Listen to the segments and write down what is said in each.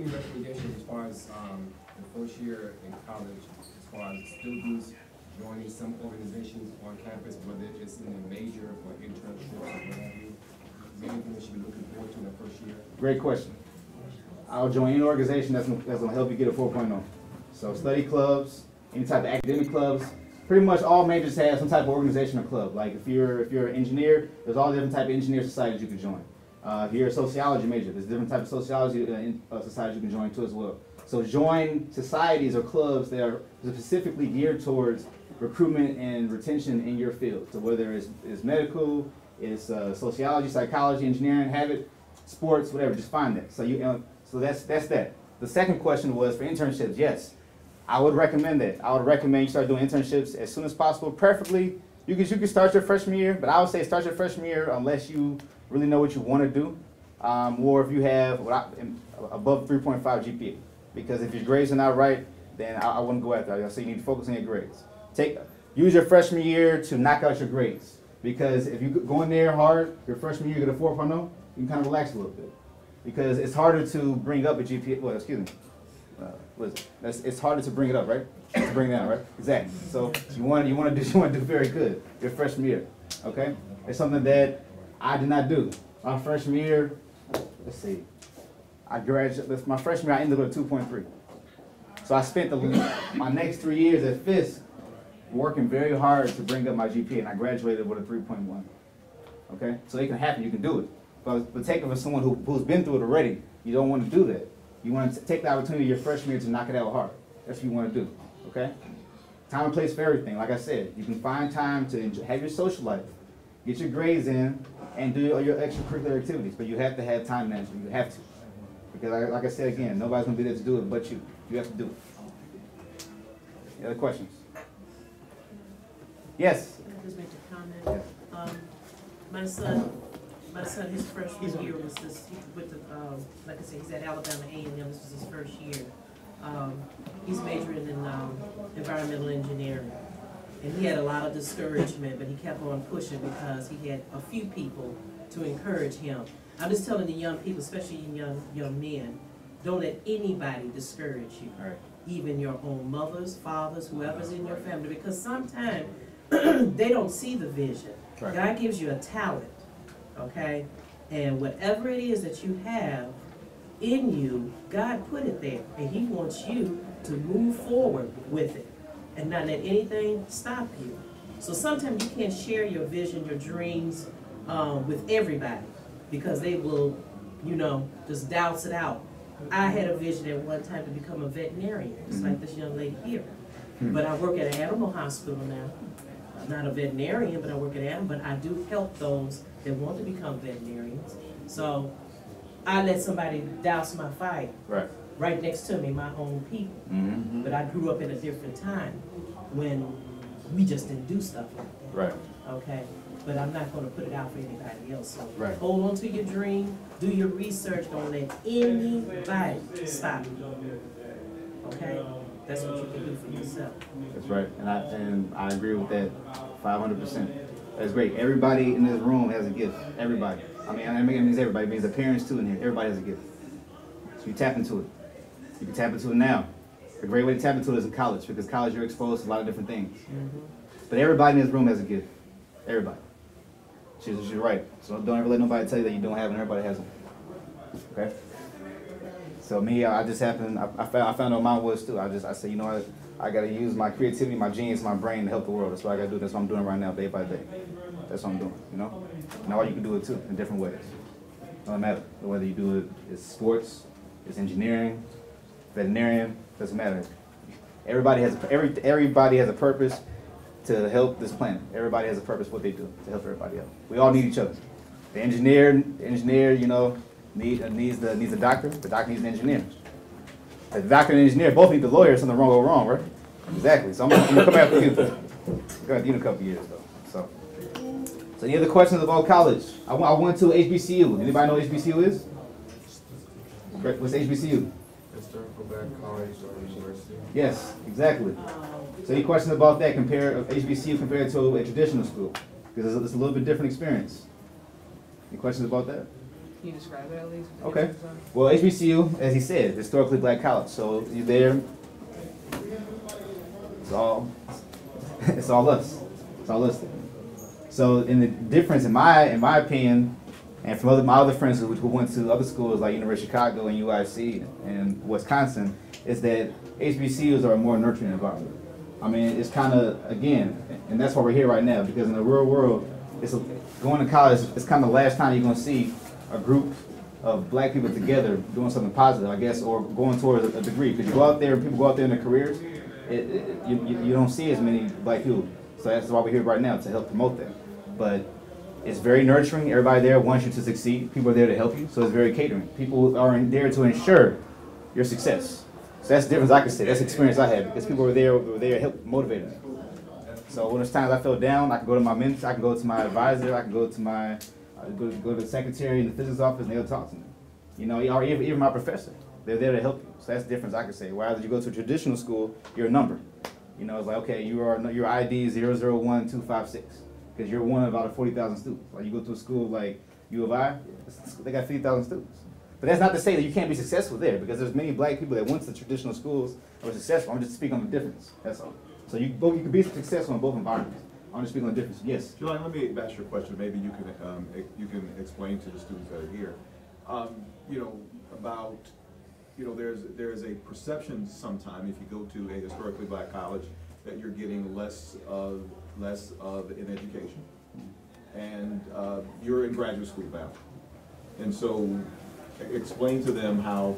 any recommendations as far as the first year in college, as far as students joining some organizations on campus, whether it's in a major or internships or what have you? Is there anything that you should be looking forward to in the first year? Great question. I'll join any organization that's gonna help you get a 4.0. So study clubs, any type of academic clubs. Pretty much all majors have some type of organization or club. Like if you're an engineer, there's all different type of engineer societies you can join. If you're a sociology major, there's different type of sociology societies you can join too as well. So join societies or clubs that are specifically geared towards recruitment and retention in your field. So whether it's medical, it's sociology, psychology, engineering, have it, sports, whatever, just find that. So so that's that. The second question was for internships. Yes, I would recommend that. I would recommend you start doing internships as soon as possible. Preferably, you can start your freshman year, but I would say start your freshman year unless you really know what you want to do, or if you have above 3.5 GPA. Because if your grades are not right, then I wouldn't go after that. So you need to focus on your grades. Use your freshman year to knock out your grades. Because if you go in there hard, your freshman year, you get a 4.0, you can kind of relax a little bit. Because it's harder to bring up a GPA, well, excuse me. What is it? It's harder to bring it up, right? To bring it down, right? Exactly. So you want to do very good your freshman year, okay? It's something that I did not do. My freshman year, let's see, my freshman year I ended with a 2.3. So I spent my next 3 years at Fisk working very hard to bring up my GPA, and I graduated with a 3.1. Okay, so it can happen. You can do it. But take it for someone who's been through it already. You don't want to do that. You want to take the opportunity your freshman year to knock it out hard. That's what you want to do. Okay. Time and place for everything. Like I said, you can find time to have your social life, get your grades in, and do your extracurricular activities. But you have to have time management. You have to, because like I said again, nobody's gonna be there to do it but you. You have to do it. Any other questions? Yes. Can I just make a comment? Yeah. My son, his freshman year was just, with the, like I said, he's at Alabama A&M, this was his first year. He's majoring in environmental engineering. And he had a lot of discouragement, but he kept on pushing because he had a few people to encourage him. I'm just telling the young people, especially young men, don't let anybody discourage you. All right. Even your own mothers, fathers, whoever's in your family, because sometimes they don't see the vision. Right. God gives you a talent, okay? And whatever it is that you have in you, God put it there, and He wants you to move forward with it and not let anything stop you. So sometimes you can't share your vision, your dreams with everybody because they will, just douse it out. I had a vision at one time to become a veterinarian, just like this young lady here. But I work at an animal hospital now. I'm not a veterinarian, but I work at an animal, but I do help those that want to become veterinarians. So I let somebody douse my fire right next to me, my own people. Mm-hmm. But I grew up in a different time when we just didn't do stuff like that. Right. Okay? But I'm not going to put it out for anybody else. So Right. hold on to your dream, do your research, don't let anybody stop you. Okay? That's what you can do for yourself. That's right, and I agree with that 500%. That's great. Everybody in this room has a gift. Everybody. I mean, it means everybody. It means the parents too in here. Everybody has a gift. So you tap into it. You can tap into it now. A great way to tap into it is in college, because college you're exposed to a lot of different things. Mm-hmm. But everybody in this room has a gift. Everybody. She's right. So don't ever let nobody tell you that you don't have it. Everybody has it. Okay. So me, I just happened. I found out mine was too. I said, you know what? I got to use my creativity, my genius, my brain to help the world. That's what I got to do. That's what I'm doing right now, day by day. That's what I'm doing. Now you can do it too in different ways. It doesn't matter whether you do it. It's sports, it's engineering, veterinarian. Doesn't matter. Everybody has a purpose to help this planet. Everybody has a purpose what they do to help everybody else. We all need each other. The engineer, needs the doctor. The doctor needs an engineer. The doctor and the engineer both need the lawyer. Something wrong go wrong, right? Exactly. So I'm gonna come after you. Go after you in a couple years though. So any other questions about college? I went to HBCU. Anybody know what HBCU is? What's HBCU? Historical Black College or University? Yes, exactly. So any questions about that? Compare HBCU compared to a traditional school, because it's a little bit different experience. Any questions about that? Can you describe it at least? Okay. Well, HBCU, as he said, historically black college. So you there, it's all, it's all us. It's all us there. So in the difference, in my opinion, and from my other friends who went to other schools like University of Chicago and UIC and Wisconsin, is that HBCUs are a more nurturing environment. I mean, it's kind of, again, and that's why we're here right now, because in the real world, going to college, it's kind of the last time you're going to see a group of black people together doing something positive, I guess, or going towards a degree. Because you go out there, people go out there in their careers, you don't see as many black people. So that's why we're here right now, to help promote that. But it's very nurturing. Everybody there wants you to succeed. People are there to help you, so it's very catering. People are there to ensure your success. So that's the difference I can say. That's the experience I had, because people were there to help motivate me. So when there's times I felt down, I can go to my mentor, I can go to my advisor, I can go to my go to the secretary in the physics office, and they'll talk to me. You know, or even my professor. They're there to help you. So that's the difference I can say. Whereas you go to a traditional school, you're a number. You know, it's like, okay, your ID is 001256, because you're one of about 40,000 students. Like you go to a school like U of I, they got 50,000 students. But that's not to say that you can't be successful there, because there's many black people that went to traditional schools and were successful. I'm just speaking on the difference. That's all. So you can be successful in both environments. I'm just speaking on the difference. Yes. Julian, let me ask you a question. Maybe you can explain to the students that are here. You know, about, you know, there's a perception sometime if you go to a historically black college that you're getting less of an education, and you're in graduate school now, and so explain to them how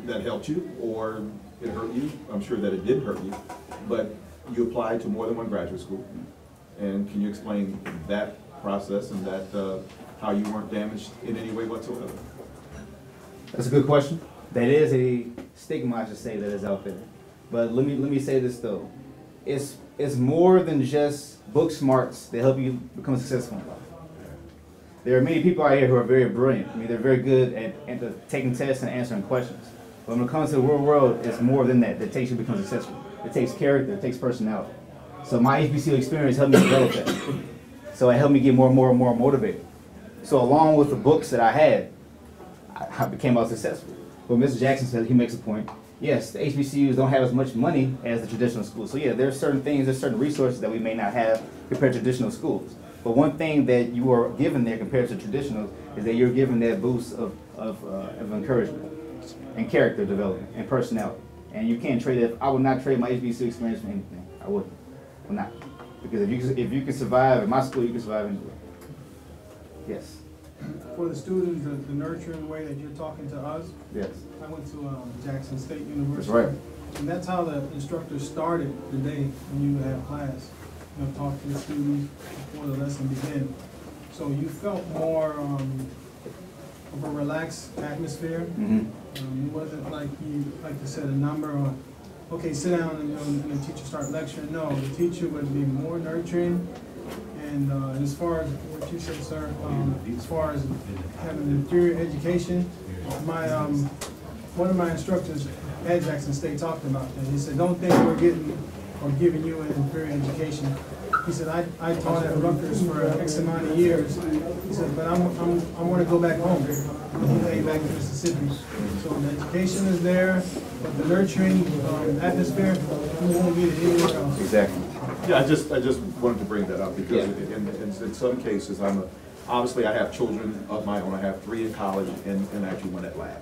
that helped you or it hurt you. I'm sure that it did hurt you, but you applied to more than one graduate school, and can you explain that process and that how you weren't damaged in any way whatsoever? That's a good question. That is a stigma, I should say, that is out there. But let me say this though. It's more than just book smarts that help you become successful in life. There are many people out here who are very brilliant. I mean, they're very good at taking tests and answering questions. But when it comes to the real world, it's more than that takes you to become successful. It takes character, it takes personality. So my HBCU experience helped me develop that. So it helped me get more and more motivated. So along with the books that I had, I became more successful. But Mr. Jackson said, he makes a point. Yes, the HBCUs don't have as much money as the traditional schools. So yeah, there's certain things, there's certain resources that we may not have compared to traditional schools. But one thing that you are given there compared to traditional is that you're given that boost of encouragement and character development and personality. And you can't trade it. I would not trade my HBCU experience for anything. I wouldn't. I would not. Because if you can survive at my school, you can survive anywhere. Yes. For the students, the nurturing way that you're talking to us, Yes. I went to Jackson State University. That's right. And that's how the instructor started the day when you have class. You know, talk to the students before the lesson began. So you felt more of a relaxed atmosphere. Mm-hmm. It wasn't like you said, a number on, okay, sit down and the teacher start lecturing. No, the teacher would be more nurturing. And as far as what you said, sir, as far as having an inferior education, one of my instructors at Jackson State talked about that. He said, don't think we're giving you an inferior education. He said, I taught at Rutgers for X amount of years. He said, but I want to go back home. And he came back to Mississippi. So the education is there, but the nurturing atmosphere, you won't get it anywhere else. Exactly. Yeah, I just wanted to bring that up because in some cases obviously I have children of my own. I have 3 in college and actually 1 at lab,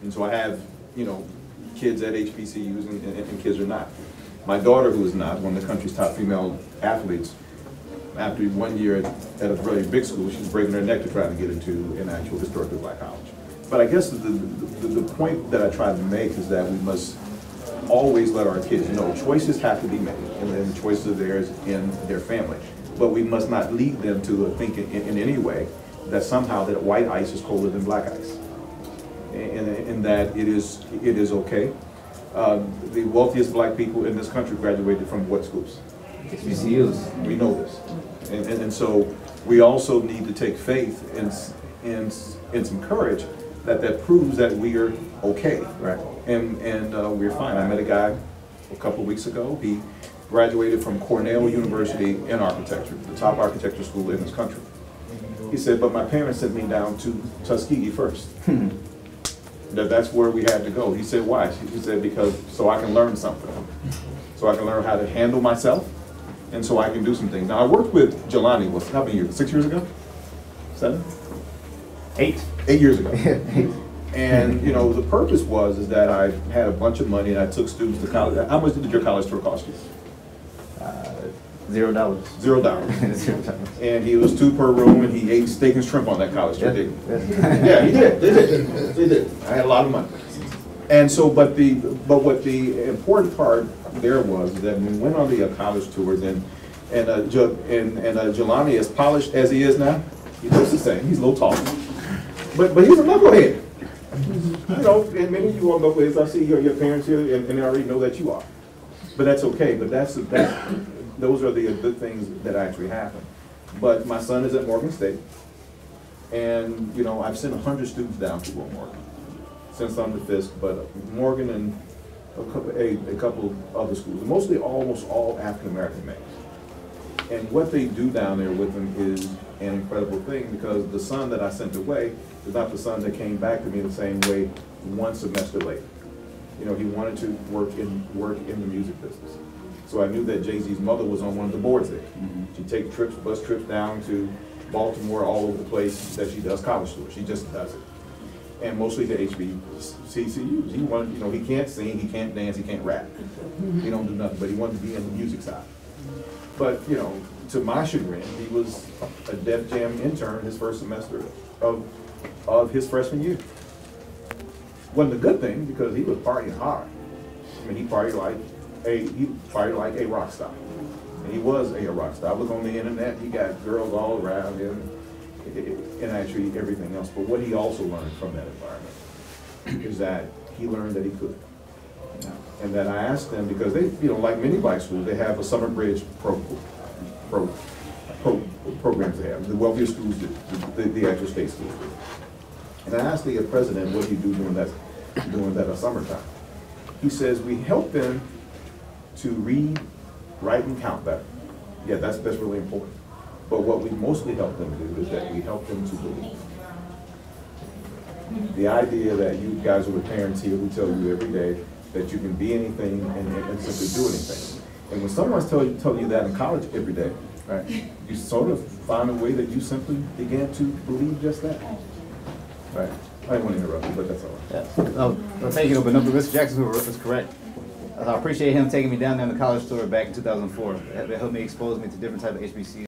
and so I have, you know, kids at HBCUs and kids are not. My daughter, who is not one of the country's top female athletes, after 1 year at a really big school, she's breaking her neck to try to get into an actual historically black college. But I guess the point that I tried to make is that we must always let our kids know choices have to be made, and then the choices are theirs in their family. But we must not lead them to think in any way that somehow that white ice is colder than black ice, and that it is okay. The wealthiest black people in this country graduated from what schools? HBCUs. We know this, and so we also need to take faith and some courage that proves that we are okay, Right. and we're fine. I met a guy a couple of weeks ago. He graduated from Cornell University in architecture, the top architecture school in this country. He said, but my parents sent me down to Tuskegee first. That's where we had to go. He said, why? He said, because so I can learn something. So I can learn how to handle myself, and so I can do some things. Now, I worked with Jelani, how many years? 6 years ago? 7? 8. 8 years ago. And, you know, the purpose is that I had a bunch of money and I took students to college. How much did your college tour cost you? $0. $0. $0. And he was 2 per room, and he ate steak and shrimp on that college tour, didn't he? Yeah. Yeah, he did. They did. I had a lot of money. And so, but what the important part there was that when we went on the college tours, and Jelani, as polished as he is now, he looks the same. He's a little taller, but he's a knucklehead. You know, and many of you are knuckleheads. I see your parents here, and they already know that you are. But that's okay. But those are the good things that actually happen. But my son is at Morgan State, and you know, I've sent 100 students down to Morgan since I'm the Fisk, but Morgan and a couple other schools, mostly almost all African American males. And what they do down there with them is an incredible thing, because the son that I sent away is not the son that came back to me the same way 1 semester later. You know, he wanted to work in the music business. So I knew that Jay-Z's mother was on one of the boards there. She'd take trips, bus trips down to Baltimore, all over the place that she does college tours. She just does it. And mostly to HBCUs. He wanted, you know, he can't sing, he can't dance, he can't rap. He don't do nothing, but he wanted to be in the music side. But, you know, to my chagrin, he was a Def Jam intern his first semester of his freshman year. Wasn't a good thing, because he was partying hard. I mean, he partied like a rock star. And he was a rock star. I look on the internet, he got girls all around him, and actually everything else. But what he also learned from that environment is that he learned that he could. And that I asked them, because they, you know, like many black schools, they have a summer bridge programs they have. The wealthier schools, the actual state schools do. And I asked the president what he do during that summertime. He says, we help them to read, write, and count better. Yeah, that's really important. But what we mostly help them do is that we help them to believe. The idea that you guys are with parents here who tell you every day that you can be anything and simply do anything. And when someone's telling you that in college every day, right, you sort of find a way that you simply began to believe just that. Right. I didn't want to interrupt you, but that's all right. Yeah. Well, thank you, but no, Mr. Jackson was correct. I appreciate him taking me down there on the college tour back in 2004. It helped me expose me to different types of HBCUs.